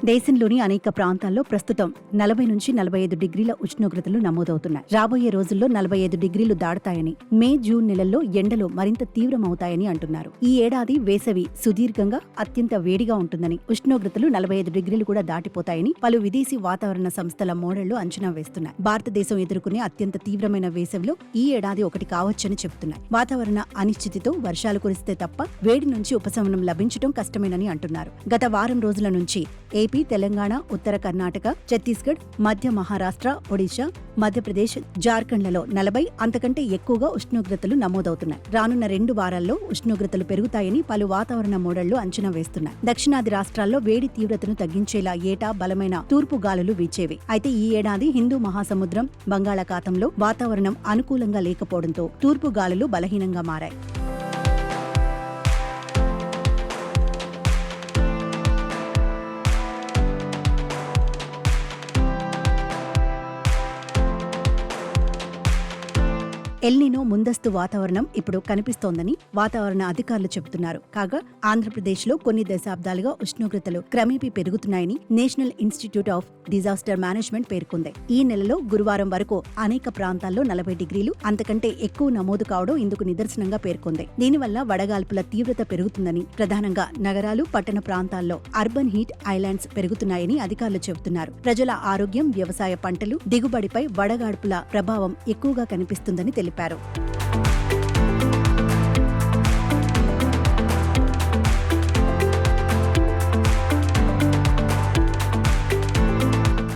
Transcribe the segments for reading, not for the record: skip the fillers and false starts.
దేశంలోని అనేక ప్రాంతాల్లో ప్రస్తుతం 40 నుంచి 45 డిగ్రీల ఉష్ణోగ్రతలు నమోదవుతున్నాయి. రాబోయే రోజుల్లో 45 డిగ్రీలు దాటుతాయని, మే, జూన్ నెలల్లో ఎండలు మరింత తీవ్రమవుతాయని అంటున్నారు. ఈ ఏడాది వేసవి సుదీర్ఘంగా అత్యంత వేడిగా ఉంటుందని, ఉష్ణోగ్రతలు 45 డిగ్రీలు కూడా దాటిపోతాయని పలు విదేశీ వాతావరణ సంస్థల మోడళ్లు అంచనా వేస్తున్నాయి. భారతదేశం ఎదుర్కొనే అత్యంత తీవ్రమైన వేసవిలో ఈ ఏడాది ఒకటి కావచ్చని చెబుతున్నాయి. వాతావరణ అనిశ్చితితో వర్షాలు కురిస్తే తప్ప వేడి నుంచి ఉపశమనం లభించడం కష్టమేనని అంటున్నారు. గత వారం రోజుల నుంచి ఏపీ, తెలంగాణ, ఉత్తర కర్ణాటక, ఛత్తీస్గఢ్, మధ్య మహారాష్ట్ర, ఒడిశా, మధ్యప్రదేశ్, జార్ఖండ్లలో 40 అంతకంటే ఎక్కువగా ఉష్ణోగ్రతలు నమోదవుతున్నాయి. రానున్న 2 వారాల్లో ఉష్ణోగ్రతలు పెరుగుతాయని పలు వాతావరణ మోడళ్లు అంచనా వేస్తున్నాయి. దక్షిణాది రాష్ట్రాల్లో వేడి తీవ్రతను తగ్గించేలా ఏటా బలమైన తూర్పు గాలులు వీచేవి. అయితే ఈ ఏడాది హిందూ మహాసముద్రం, బంగాళాఖాతంలో వాతావరణం అనుకూలంగా లేకపోవడంతో తూర్పు గాలులు బలహీనంగా మారాయి. ఎల్నినో ముందస్తు వాతావరణం ఇప్పుడు కనిపిస్తోందని వాతావరణ అధికారులు చెబుతున్నారు. కాగా ఆంధ్రప్రదేశ్లో కొన్ని దశాబ్దాలుగా ఉష్ణోగ్రతలు క్రమేపీ పెరుగుతున్నాయని national institute of disaster management పేర్కొంది. ఈ నెలలో గురువారం వరకు అనేక ప్రాంతాల్లో 40 డిగ్రీలు అంతకంటే ఎక్కువ నమోదు కావడం ఇందుకు నిదర్శనంగా పేర్కొంది. దీనివల్ల వడగాల్పుల తీవ్రత పెరుగుతుందని, ప్రధానంగా నగరాలు, పట్టణ ప్రాంతాల్లో అర్బన్ హీట్ ఐలాండ్స్ పెరుగుతున్నాయని అధికారులు చెబుతున్నారు. ప్రజల ఆరోగ్యం, వ్యవసాయ పంటలు, దిగుబడిపై వడగాడ్పుల ప్రభావం ఎక్కువగా కనిపిస్తుందని తెలిపారు.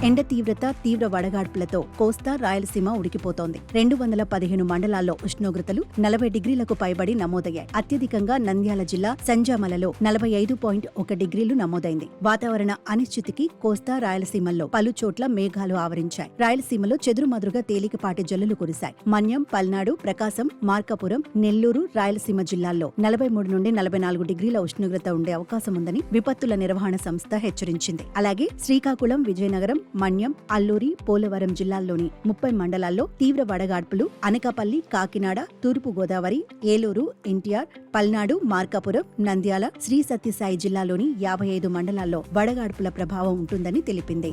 ఎండ తీవ్రత, తీవ్ర వడగాడ్పులతో కోస్తా, రాయలసీమ ఉడికిపోతోంది. 215 మండలాల్లో ఉష్ణోగ్రతలు 40 డిగ్రీలకు పైబడి నమోదయ్యాయి. అత్యధికంగా నంద్యాల జిల్లా సంజామలలో 45.1 డిగ్రీలు నమోదైంది. వాతావరణ అనిశ్చితికి కోస్తా, రాయలసీమల్లో పలు చోట్ల మేఘాలు ఆవరించాయి. రాయలసీమలో చెదురుమదురుగా తేలికపాటి జల్లులు కురిశాయి. మన్యం, పల్నాడు, ప్రకాశం, మార్కాపురం, నెల్లూరు, రాయలసీమ జిల్లాల్లో 43 నుండి 44 డిగ్రీల ఉష్ణోగ్రత ఉండే అవకాశం ఉందని విపత్తుల నిర్వహణ సంస్థ హెచ్చరించింది. అలాగే శ్రీకాకుళం, విజయనగరం, మన్యం, అల్లూరి, పోలవరం జిల్లాల్లోని 30 మండలాల్లో తీవ్ర వడగాడ్పులు, అనకాపల్లి, కాకినాడ, తూర్పు గోదావరి, ఏలూరు, ఎన్టీఆర్, పల్నాడు, మార్కాపురం, నంద్యాల, శ్రీ సత్యసాయి జిల్లాలోని 55 మండలాల్లో వడగాడ్పుల ప్రభావం ఉంటుందని తెలిపింది.